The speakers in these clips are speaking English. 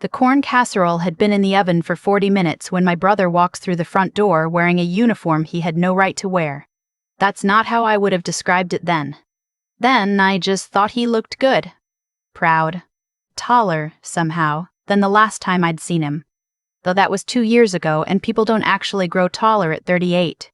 The corn casserole had been in the oven for 40 minutes when my brother walks through the front door wearing a uniform he had no right to wear. That's not how I would have described it then. Then I just thought he looked good. Proud. Taller, somehow, than the last time I'd seen him. Though that was 2 years ago and people don't actually grow taller at 38.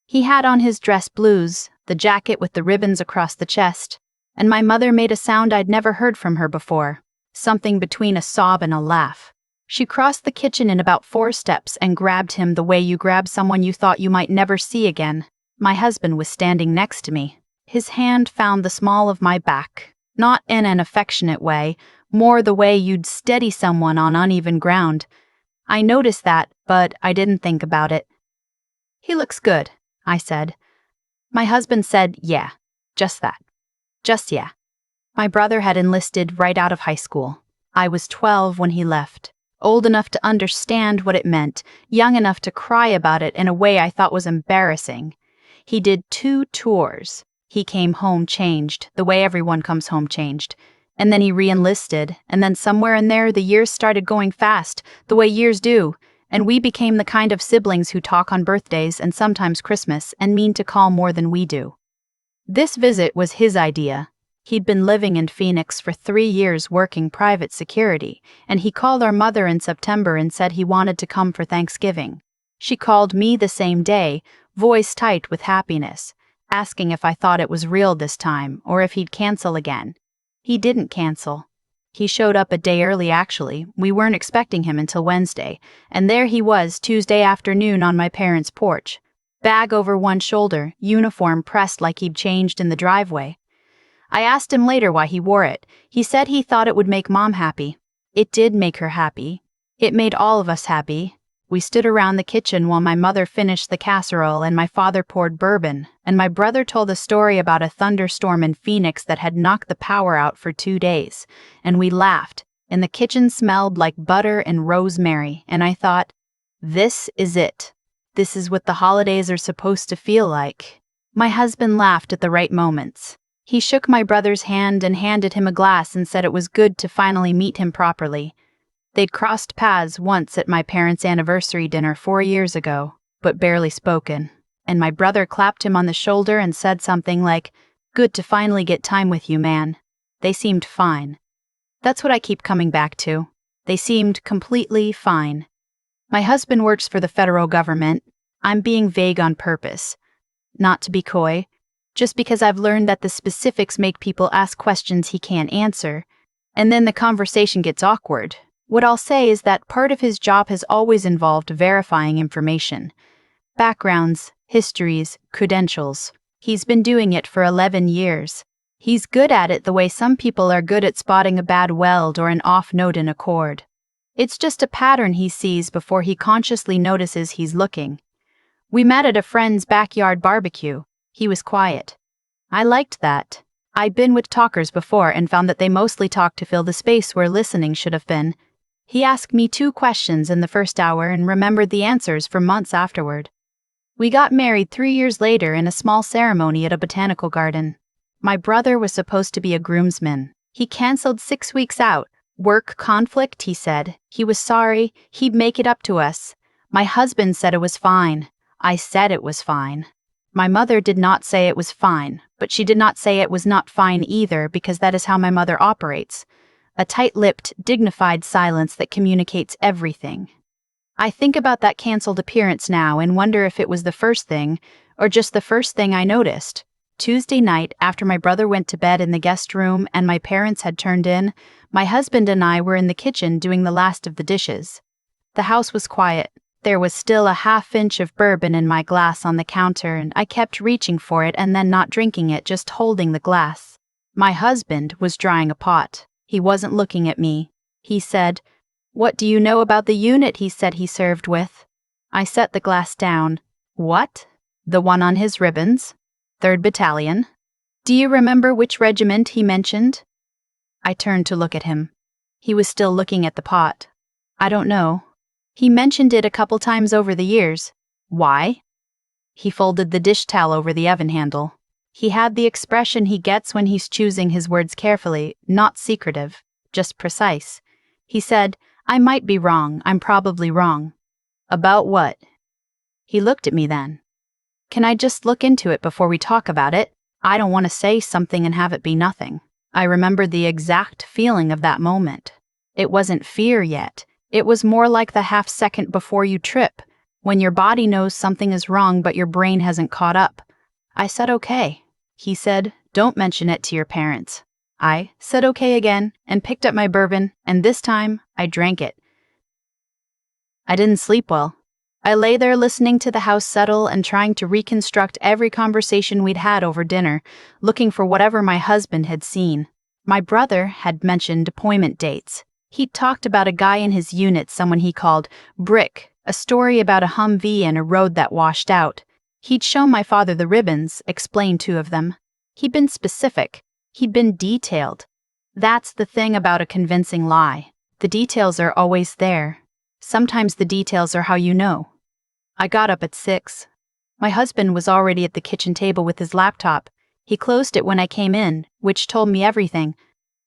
He had on his dress blues, the jacket with the ribbons across the chest, and my mother made a sound I'd never heard from her before, something between a sob and a laugh. She crossed the kitchen in about 4 steps and grabbed him the way you grab someone you thought you might never see again. My husband was standing next to me. His hand found the small of my back, not in an affectionate way, more the way you'd steady someone on uneven ground. I noticed that, but I didn't think about it. "He looks good," I said. My husband said, "Yeah, just that. Just yeah." My brother had enlisted right out of high school. I was 12 when he left, old enough to understand what it meant, young enough to cry about it in a way I thought was embarrassing. He did 2 tours. He came home changed, the way everyone comes home changed. And then he re-enlisted, and then somewhere in there the years started going fast, the way years do, and we became the kind of siblings who talk on birthdays and sometimes Christmas and mean to call more than we do. This visit was his idea. He'd been living in Phoenix for 3 years working private security, and he called our mother in September and said he wanted to come for Thanksgiving. She called me the same day, voice tight with happiness, asking if I thought it was real this time or if he'd cancel again. He didn't cancel. He showed up a day early actually. We weren't expecting him until Wednesday, and there he was Tuesday afternoon on my parents' porch. Bag over one shoulder, uniform pressed like he'd changed in the driveway. I asked him later why he wore it. He said he thought it would make Mom happy. It did make her happy. It made all of us happy. We stood around the kitchen while my mother finished the casserole and my father poured bourbon, and my brother told a story about a thunderstorm in Phoenix that had knocked the power out for 2 days, and we laughed, and the kitchen smelled like butter and rosemary, and I thought, this is it. This is what the holidays are supposed to feel like. My husband laughed at the right moments. He shook my brother's hand and handed him a glass and said it was good to finally meet him properly. They'd crossed paths once at my parents' anniversary dinner 4 years ago, but barely spoken, and my brother clapped him on the shoulder and said something like, "Good to finally get time with you, man." They seemed fine. That's what I keep coming back to. They seemed completely fine. My husband works for the federal government. I'm being vague on purpose. Not to be coy, just because I've learned that the specifics make people ask questions he can't answer, and then the conversation gets awkward. What I'll say is that part of his job has always involved verifying information. Backgrounds, histories, credentials. He's been doing it for 11 years. He's good at it the way some people are good at spotting a bad weld or an off note in a chord. It's just a pattern he sees before he consciously notices he's looking. We met at a friend's backyard barbecue. He was quiet. I liked that. I'd been with talkers before and found that they mostly talked to fill the space where listening should have been. He asked me 2 questions in the first hour and remembered the answers for months afterward. We got married 3 years later in a small ceremony at a botanical garden. My brother was supposed to be a groomsman. He canceled 6 weeks out. Work conflict, he said. He was sorry. He'd make it up to us. My husband said it was fine. I said it was fine. My mother did not say it was fine, but she did not say it was not fine either because that is how my mother operates. A tight-lipped, dignified silence that communicates everything. I think about that canceled appearance now and wonder if it was the first thing, or just the first thing I noticed. Tuesday night, after my brother went to bed in the guest room and my parents had turned in, my husband and I were in the kitchen doing the last of the dishes. The house was quiet. There was still a half-inch of bourbon in my glass on the counter, and I kept reaching for it and then not drinking it, just holding the glass. My husband was drying a pot. He wasn't looking at me. He said, "What do you know about the unit he said he served with?" I set the glass down. "What? The one on his ribbons? 3rd Battalion? Do you remember which regiment he mentioned?" I turned to look at him. He was still looking at the pot. "I don't know. He mentioned it a couple times over the years." "Why?" He folded the dish towel over the oven handle. He had the expression he gets when he's choosing his words carefully, not secretive, just precise. He said, I might be wrong, I'm probably wrong. About what? He looked at me then. Can I just look into it before we talk about it? I don't want to say something and have it be nothing. I remembered the exact feeling of that moment. It wasn't fear yet. It was more like the half second before you trip, when your body knows something is wrong but your brain hasn't caught up. I said okay. He said, don't mention it to your parents. I said okay again and picked up my bourbon, and this time I drank it. I didn't sleep well. I lay there listening to the house settle and trying to reconstruct every conversation we'd had over dinner, looking for whatever my husband had seen. My brother had mentioned appointment dates. He'd talked about a guy in his unit, someone he called Brick, a story about a Humvee and a road that washed out. He'd shown my father the ribbons, explained 2 of them. He'd been specific. He'd been detailed. That's the thing about a convincing lie. The details are always there. Sometimes the details are how you know. I got up at 6. My husband was already at the kitchen table with his laptop. He closed it when I came in, which told me everything.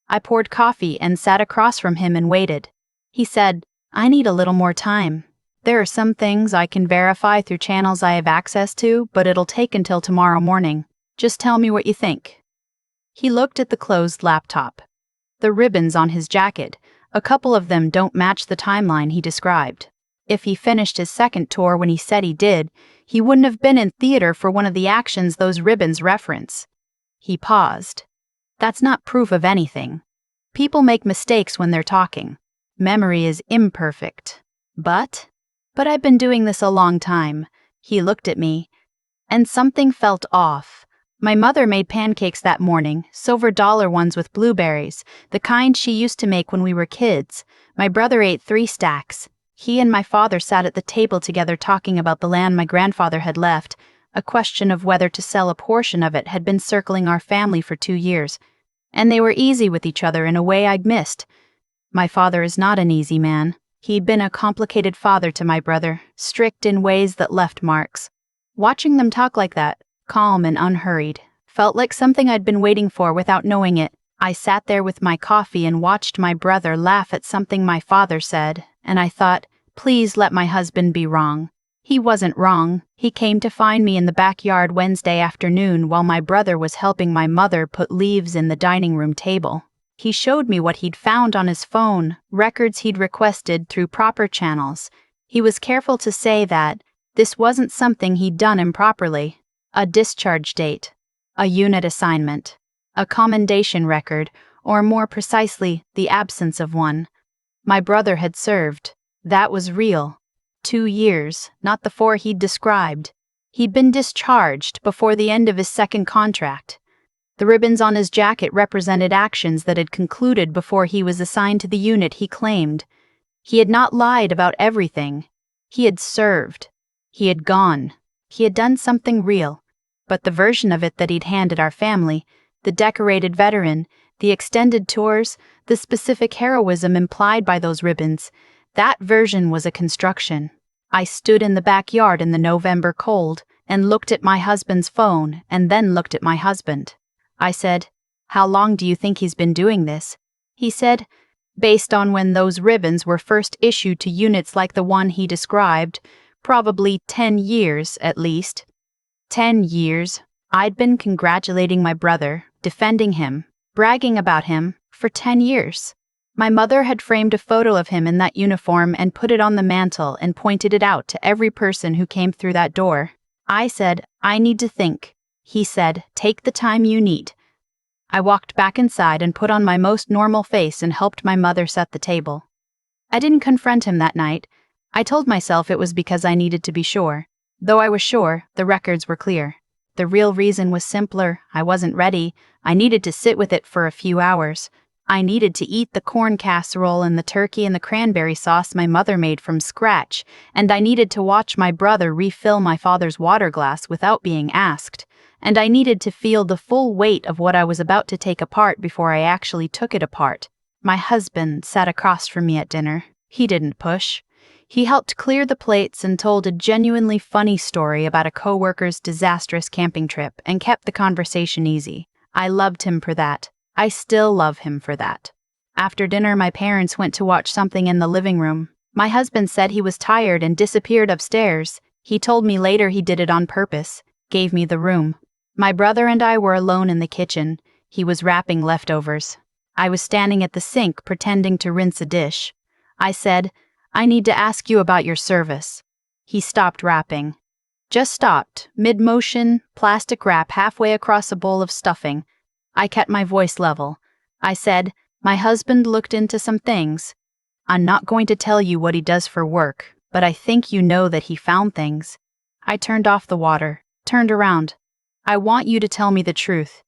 I poured coffee and sat across from him and waited. He said, I need a little more time. There are some things I can verify through channels I have access to, but it'll take until tomorrow morning. Just tell me what you think. He looked at the closed laptop. The ribbons on his jacket, a couple of them don't match the timeline he described. If he finished his second tour when he said he did, he wouldn't have been in theater for one of the actions those ribbons reference. He paused. That's not proof of anything. People make mistakes when they're talking. Memory is imperfect. But I've been doing this a long time. He looked at me, and something felt off. My mother made pancakes that morning, silver dollar ones with blueberries, the kind she used to make when we were kids. My brother ate 3 stacks. He and my father sat at the table together talking about the land my grandfather had left. A question of whether to sell a portion of it had been circling our family for 2 years, and they were easy with each other in a way I'd missed. My father is not an easy man. He'd been a complicated father to my brother, strict in ways that left marks. Watching them talk like that, calm and unhurried, felt like something I'd been waiting for without knowing it. I sat there with my coffee and watched my brother laugh at something my father said, and I thought, please let my husband be wrong. He wasn't wrong. He came to find me in the backyard Wednesday afternoon while my brother was helping my mother put leaves in the dining room table. He showed me what he'd found on his phone, records he'd requested through proper channels. He was careful to say that this wasn't something he'd done improperly. A discharge date, a unit assignment, a commendation record, or more precisely, the absence of one. My brother had served. That was real. 2 years, not the 4 he'd described. He'd been discharged before the end of his second contract. The ribbons on his jacket represented actions that had concluded before he was assigned to the unit he claimed. He had not lied about everything. He had served. He had gone. He had done something real. But the version of it that he'd handed our family, the decorated veteran, the extended tours, the specific heroism implied by those ribbons, that version was a construction. I stood in the backyard in the November cold and looked at my husband's phone and then looked at my husband. I said, how long do you think he's been doing this? He said, based on when those ribbons were first issued to units like the one he described, probably 10 years at least. 10 years. I'd been congratulating my brother, defending him, bragging about him for 10 years. My mother had framed a photo of him in that uniform and put it on the mantel and pointed it out to every person who came through that door. I said, I need to think. He said, take the time you need. I walked back inside and put on my most normal face and helped my mother set the table. I didn't confront him that night. I told myself it was because I needed to be sure. Though I was sure, the records were clear. The real reason was simpler. I wasn't ready. I needed to sit with it for a few hours. I needed to eat the corn casserole and the turkey and the cranberry sauce my mother made from scratch, and I needed to watch my brother refill my father's water glass without being asked, and I needed to feel the full weight of what I was about to take apart before I actually took it apart. My husband sat across from me at dinner. He didn't push. He helped clear the plates and told a genuinely funny story about a coworker's disastrous camping trip and kept the conversation easy. I loved him for that. I still love him for that. After dinner, my parents went to watch something in the living room. My husband said he was tired and disappeared upstairs. He told me later he did it on purpose, gave me the room. My brother and I were alone in the kitchen. He was wrapping leftovers. I was standing at the sink pretending to rinse a dish. I said, "I need to ask you about your service." He stopped wrapping. Just stopped, mid-motion, plastic wrap halfway across a bowl of stuffing. I kept my voice level. I said, "My husband looked into some things. I'm not going to tell you what he does for work, but I think you know that he found things." I turned off the water, turned around. "I want you to tell me the truth.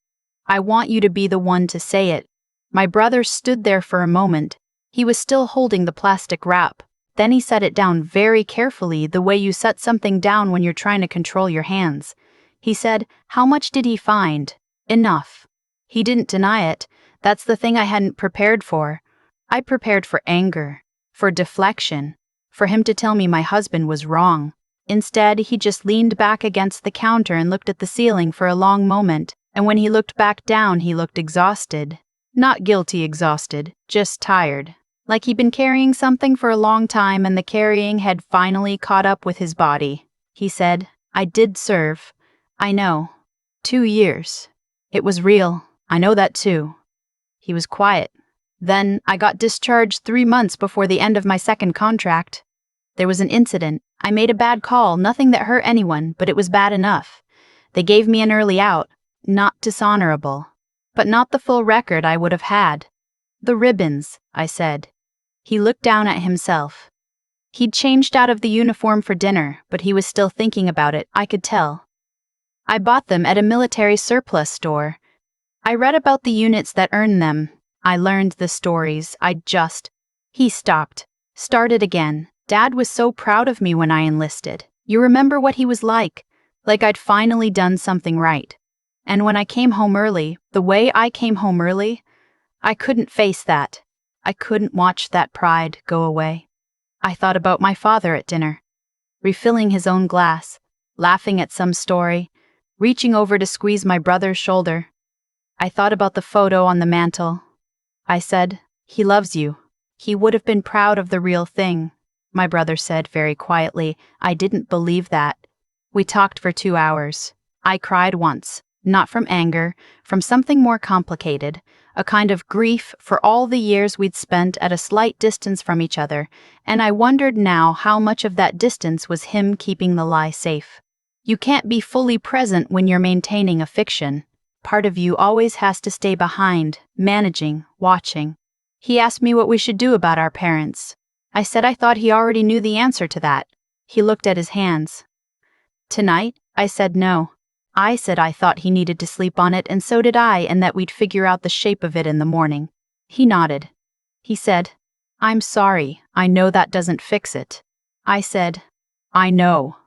I want you to be the one to say it." My brother stood there for a moment. He was still holding the plastic wrap. Then he set it down very carefully, the way you set something down when you're trying to control your hands. He said, "How much did he find?" "Enough." He didn't deny it. That's the thing I hadn't prepared for. I prepared for anger, for deflection, for him to tell me my husband was wrong. Instead, he just leaned back against the counter and looked at the ceiling for a long moment, and when he looked back down, he looked exhausted. Not guilty exhausted, just tired. Like he'd been carrying something for a long time and the carrying had finally caught up with his body. He said, "I did serve. I know. 2 years. It was real. I know that too." He was quiet. "Then I got discharged 3 months before the end of my second contract. There was an incident. I made a bad call, nothing that hurt anyone, but it was bad enough. They gave me an early out. Not dishonorable, but not the full record I would have had." "The ribbons," I said. He looked down at himself. He'd changed out of the uniform for dinner, but he was still thinking about it, I could tell. "I bought them at a military surplus store. I read about the units that earned them. I learned the stories. He stopped. Started again. "Dad was so proud of me when I enlisted. You remember what he was like I'd finally done something right. And when I came home early, the way I came home early, I couldn't face that. I couldn't watch that pride go away. I thought about my father at dinner, refilling his own glass, laughing at some story, reaching over to squeeze my brother's shoulder. I thought about the photo on the mantel. I said, 'He loves you. He would have been proud of the real thing.' My brother said very quietly, 'I didn't believe that.' We talked for 2 hours. I cried once, not from anger, from something more complicated, a kind of grief for all the years we'd spent at a slight distance from each other, and I wondered now how much of that distance was him keeping the lie safe. You can't be fully present when you're maintaining a fiction. Part of you always has to stay behind, managing, watching. He asked me what we should do about our parents. I said I thought he already knew the answer to that. He looked at his hands. "Tonight?" I said no. I said I thought he needed to sleep on it, and so did I, and that we'd figure out the shape of it in the morning. He nodded. He said, "I'm sorry, I know that doesn't fix it." I said, "I know."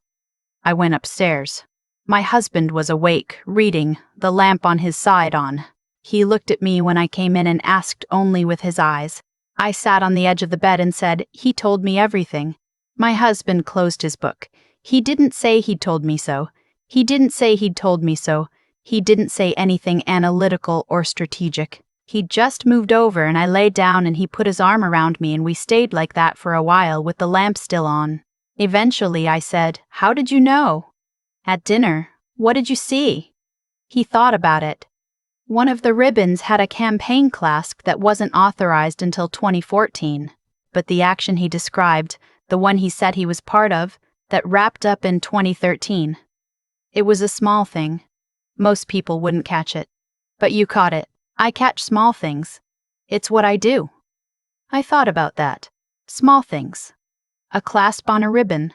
I went upstairs. My husband was awake, reading, the lamp on his side on. He looked at me when I came in and asked only with his eyes. I sat on the edge of the bed and said, "He told me everything." My husband closed his book. He didn't say he'd told me so. He didn't say he'd told me so. He didn't say anything analytical or strategic. He just moved over and I lay down and he put his arm around me and we stayed like that for a while with the lamp still on. Eventually I said, "How did you know?" "At dinner. What did you see?" He thought about it. One of the ribbons had a campaign clasp that wasn't authorized until 2014, but the action he described, the one he said he was part of, that wrapped up in 2013. It was a small thing. Most people wouldn't catch it. But you caught it. I catch small things. It's what I do. I thought about that. Small things. A clasp on a ribbon.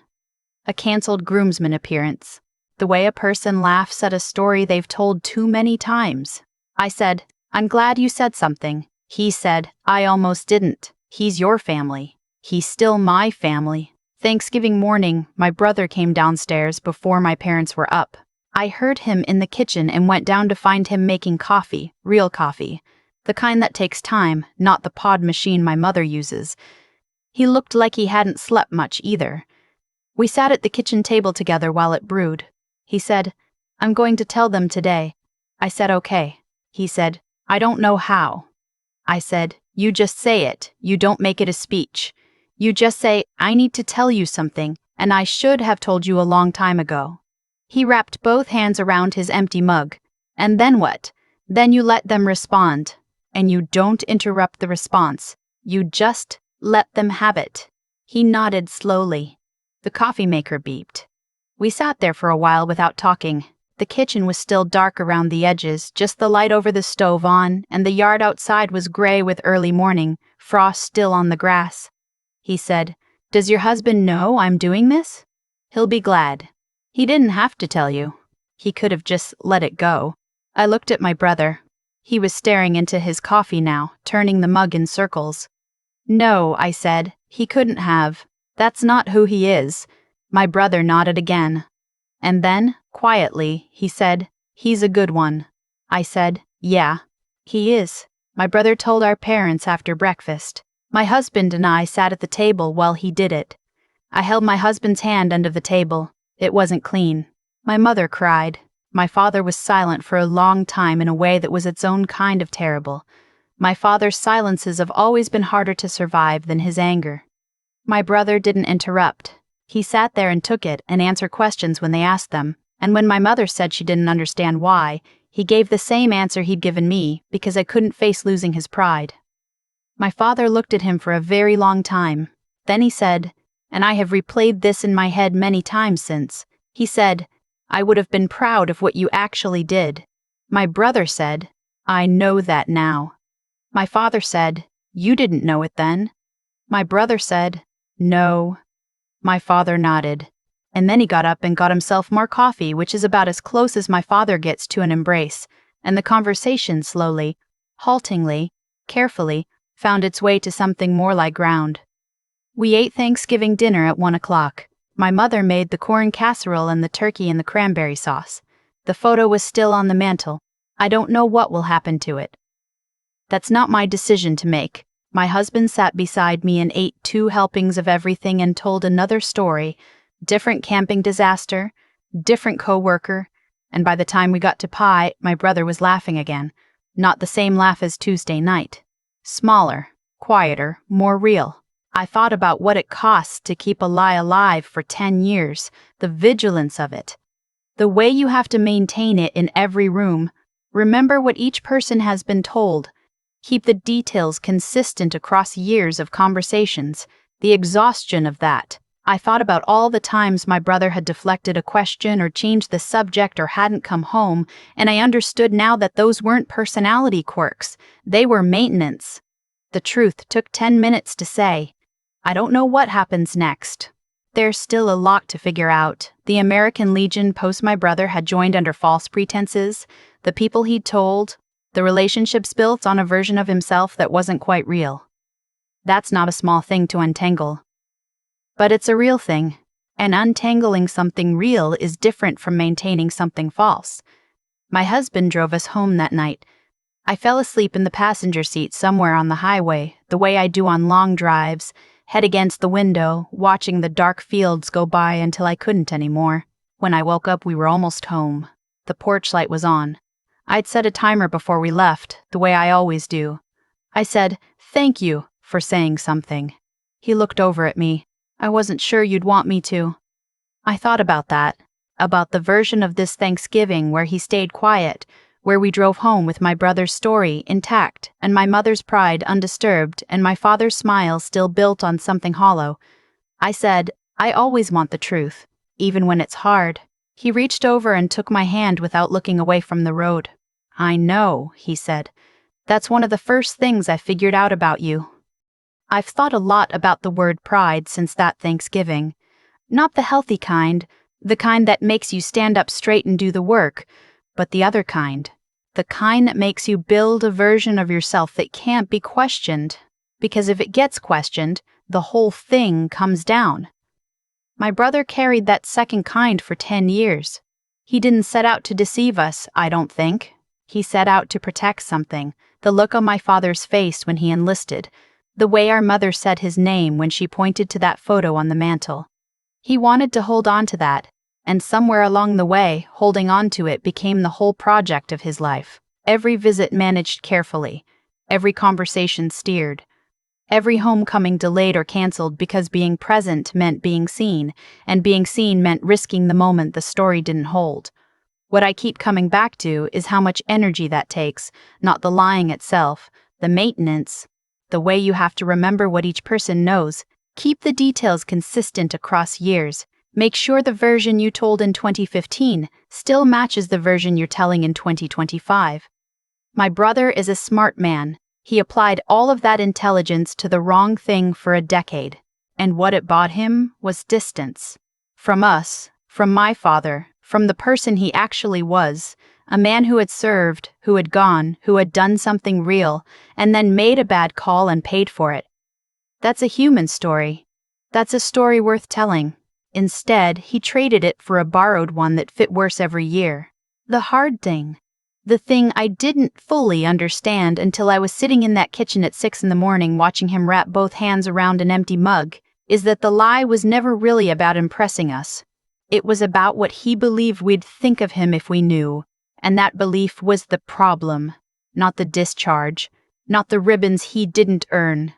A canceled groomsman appearance. The way a person laughs at a story they've told too many times. I said, "I'm glad you said something." He said, "I almost didn't. He's your family. He's still my family." Thanksgiving morning, my brother came downstairs before my parents were up. I heard him in the kitchen and went down to find him making coffee, real coffee. The kind that takes time, not the pod machine my mother uses. He looked like he hadn't slept much either. We sat at the kitchen table together while it brewed. He said, "I'm going to tell them today." I said, "Okay." He said, "I don't know how." I said, You just say it, you don't make it a speech. You just say, I need to tell you something, and I should have told you a long time ago. He wrapped both hands around his empty mug. And then what? Then you let them respond. And you don't interrupt the response. You just let them have it. He nodded slowly. The coffee maker beeped. We sat there for a while without talking. The kitchen was still dark around the edges, just the light over the stove on, and the yard outside was gray with early morning, frost still on the grass. He said, Does your husband know I'm doing this? He'll be glad. He didn't have to tell you. He could have just let it go. I looked at my brother. He was staring into his coffee now, turning the mug in circles. No, I said, he couldn't have. That's not who he is. My brother nodded again. And then, quietly, he said, He's a good one. I said, Yeah, he is. My brother told our parents after breakfast. My husband and I sat at the table while he did it. I held my husband's hand under the table. It wasn't clean. My mother cried. My father was silent for a long time in a way that was its own kind of terrible. My father's silences have always been harder to survive than his anger. My brother didn't interrupt. He sat there and took it and answered questions when they asked them, and when my mother said she didn't understand why, he gave the same answer he'd given me because I couldn't face losing his pride. My father looked at him for a very long time. Then he said, and I have replayed this in my head many times since, he said, I would have been proud of what you actually did. My brother said, I know that now. My father said, You didn't know it then. My brother said, No. My father nodded. And then he got up and got himself more coffee, which is about as close as my father gets to an embrace, and the conversation slowly, haltingly, carefully, found its way to something more like ground. We ate Thanksgiving dinner at 1 o'clock. My mother made the corn casserole and the turkey and the cranberry sauce. The photo was still on the mantel. I don't know what will happen to it. That's not my decision to make. My husband sat beside me and ate 2 helpings of everything and told another story. Different camping disaster, different coworker, and by the time we got to pie, my brother was laughing again. Not the same laugh as Tuesday night. Smaller, quieter, more real. I thought about what it costs to keep a lie alive for 10 years, the vigilance of it. The way you have to maintain it in every room. Remember what each person has been told. Keep the details consistent across years of conversations. The exhaustion of that. I thought about all the times my brother had deflected a question or changed the subject or hadn't come home, and I understood now that those weren't personality quirks. They were maintenance. The truth took 10 minutes to say. I don't know what happens next. There's still a lot to figure out. The American Legion post my brother had joined under false pretenses, the people he'd told, the relationships built on a version of himself that wasn't quite real. That's not a small thing to untangle. But it's a real thing, and untangling something real is different from maintaining something false. My husband drove us home that night. I fell asleep in the passenger seat somewhere on the highway, the way I do on long drives, head against the window, watching the dark fields go by until I couldn't anymore. When I woke up, we were almost home. The porch light was on. I'd set a timer before we left, the way I always do. I said, "Thank you," for saying something. He looked over at me. I wasn't sure you'd want me to. I thought about that, about the version of this Thanksgiving where he stayed quiet, where we drove home with my brother's story intact, and my mother's pride undisturbed, and my father's smile still built on something hollow. I said, I always want the truth, even when it's hard. He reached over and took my hand without looking away from the road. I know, he said. That's one of the first things I figured out about you. I've thought a lot about the word pride since that Thanksgiving. Not the healthy kind, the kind that makes you stand up straight and do the work, but the other kind. The kind that makes you build a version of yourself that can't be questioned, because if it gets questioned, the whole thing comes down. My brother carried that second kind for 10 years. He didn't set out to deceive us, I don't think. He set out to protect something, the look on my father's face when he enlisted, the way our mother said his name when she pointed to that photo on the mantel. He wanted to hold on to that, and somewhere along the way, holding on to it became the whole project of his life. Every visit managed carefully, every conversation steered, every homecoming delayed or canceled because being present meant being seen, and being seen meant risking the moment the story didn't hold. What I keep coming back to is how much energy that takes, not the lying itself, the maintenance, the way you have to remember what each person knows, keep the details consistent across years, make sure the version you told in 2015 still matches the version you're telling in 2025. My brother is a smart man. He applied all of that intelligence to the wrong thing for a decade, and what it bought him was distance. From us, from my father, from the person he actually was, a man who had served, who had gone, who had done something real, and then made a bad call and paid for it. That's a human story. That's a story worth telling. Instead, he traded it for a borrowed one that fit worse every year. The hard thing, the thing I didn't fully understand until I was sitting in that kitchen at 6 a.m. watching him wrap both hands around an empty mug, is that the lie was never really about impressing us. It was about what he believed we'd think of him if we knew, and that belief was the problem, not the discharge, not the ribbons he didn't earn.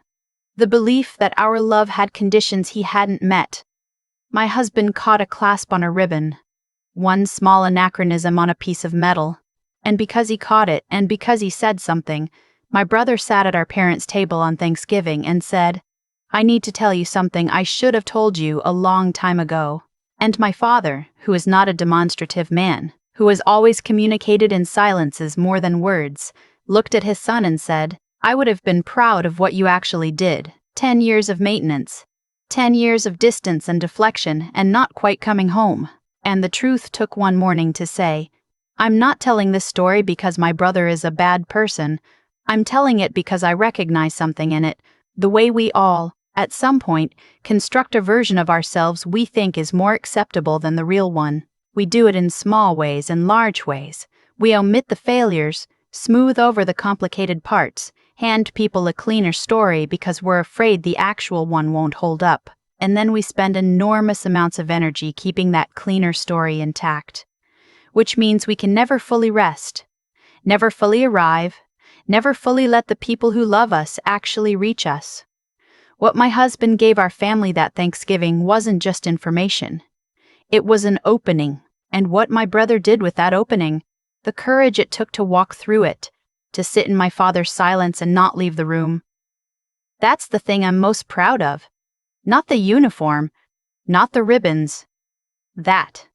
The belief that our love had conditions he hadn't met. My husband caught a clasp on a ribbon, one small anachronism on a piece of metal. And because he caught it, and because he said something, my brother sat at our parents' table on Thanksgiving and said, "I need to tell you something I should have told you a long time ago." And my father, who is not a demonstrative man, who has always communicated in silences more than words, looked at his son and said, "I would have been proud of what you actually did. 10 years of maintenance. 10 years of distance and deflection and not quite coming home." And the truth took one morning to say, I'm not telling this story because my brother is a bad person. I'm telling it because I recognize something in it, the way we all, at some point, construct a version of ourselves we think is more acceptable than the real one. We do it in small ways and large ways. We omit the failures, smooth over the complicated parts, hand people a cleaner story because we're afraid the actual one won't hold up, and then we spend enormous amounts of energy keeping that cleaner story intact. Which means we can never fully rest, never fully arrive, never fully let the people who love us actually reach us. What my husband gave our family that Thanksgiving wasn't just information. It was an opening, and what my brother did with that opening, the courage it took to walk through it, to sit in my father's silence and not leave the room. That's the thing I'm most proud of. Not the uniform, not the ribbons. That.